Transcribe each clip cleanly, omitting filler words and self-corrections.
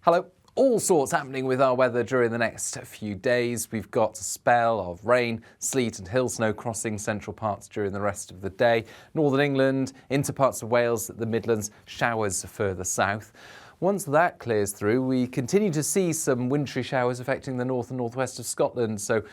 Hello. All sorts happening with our weather during the next few days. We've got a spell of rain, sleet and hill snow crossing central parts during the rest of the day. Northern England, into parts of Wales, the Midlands, showers further south. Once that clears through, we continue to see some wintry showers affecting the north and northwest of Scotland. So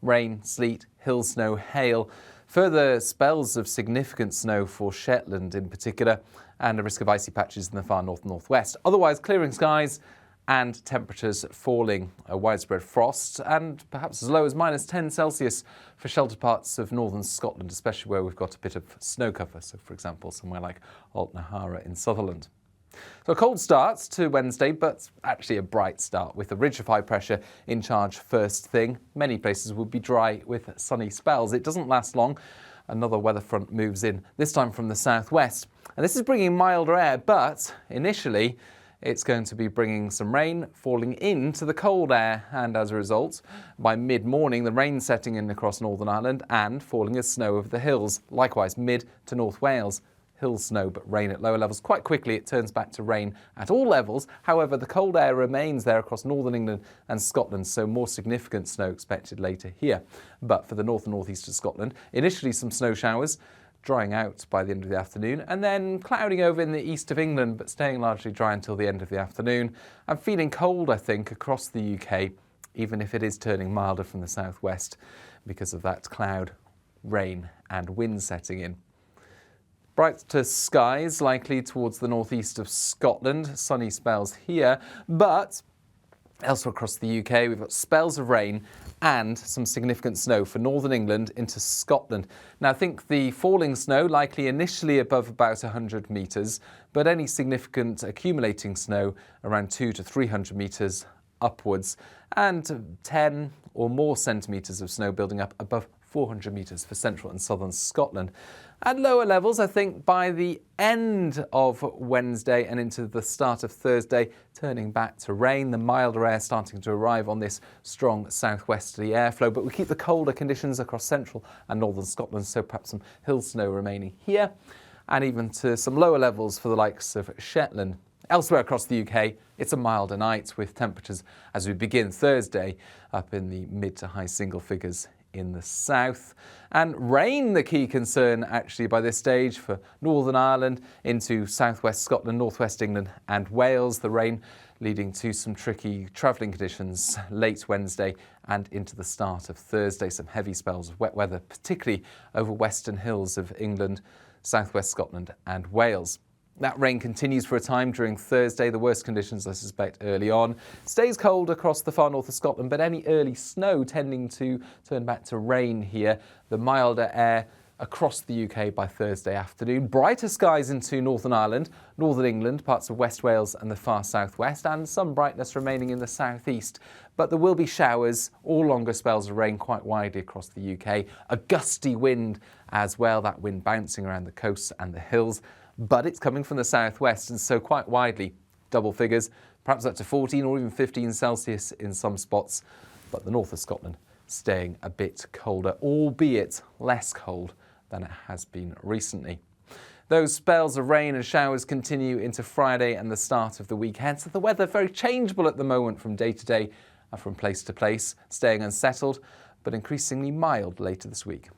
rain, sleet, hill snow, hail. Further spells of significant snow for Shetland in particular, and a risk of icy patches in the far north and northwest. Otherwise, clearing skies and temperatures falling, a widespread frost, and perhaps as low as -10 Celsius for sheltered parts of northern Scotland, especially where we've got a bit of snow cover. So, for example, somewhere like Altnahara in Sutherland. So a cold start to Wednesday, but actually a bright start with a ridge of high pressure in charge first thing. Many places will be dry with sunny spells. It doesn't last long. Another weather front moves in, this time from the southwest. And this is bringing milder air, but initially it's going to be bringing some rain falling into the cold air, and as a result, by mid-morning, the rain setting in across Northern Ireland and falling as snow over the hills. Likewise, mid to North Wales. Hill snow, but rain at lower levels. Quite quickly, it turns back to rain at all levels. However, the cold air remains there across northern England and Scotland, so more significant snow expected later here. But for the north and northeast of Scotland, initially some snow showers, drying out by the end of the afternoon, and then clouding over in the east of England, but staying largely dry until the end of the afternoon. I'm feeling cold, I think, across the UK, even if it is turning milder from the southwest because of that cloud, rain and wind setting in. Brighter skies likely towards the northeast of Scotland, sunny spells here, but elsewhere across the UK we've got spells of rain and some significant snow for northern England into Scotland. Now I think the falling snow likely initially above about 100 metres, but any significant accumulating snow around 200 to 300 metres upwards, and 10 or more centimetres of snow building up above 400 metres for central and southern Scotland. At lower levels, I think by the end of Wednesday and into the start of Thursday, turning back to rain, the milder air starting to arrive on this strong southwesterly airflow, but we keep the colder conditions across central and northern Scotland, so perhaps some hill snow remaining here, and even to some lower levels for the likes of Shetland. Elsewhere across the UK, it's a milder night with temperatures as we begin Thursday up in the mid to high single figures in the south. And rain, the key concern actually by this stage for Northern Ireland into southwest Scotland, northwest England and Wales. The rain leading to some tricky travelling conditions late Wednesday and into the start of Thursday. Some heavy spells of wet weather, particularly over western hills of England, southwest Scotland and Wales. That rain continues for a time during Thursday. The worst conditions, I suspect, early on. Stays cold across the far north of Scotland, but any early snow tending to turn back to rain here. The milder air across the UK by Thursday afternoon. Brighter skies into Northern Ireland, Northern England, parts of West Wales and the far southwest, and some brightness remaining in the southeast. But there will be showers or longer spells of rain quite widely across the UK. A gusty wind as well, that wind bouncing around the coasts and the hills. But it's coming from the southwest, and so quite widely, double figures, perhaps up to 14 or even 15 Celsius in some spots. But the north of Scotland staying a bit colder, albeit less cold than it has been recently. Those spells of rain and showers continue into Friday and the start of the weekend, so the weather very changeable at the moment from day to day and from place to place, staying unsettled, but increasingly mild later this week.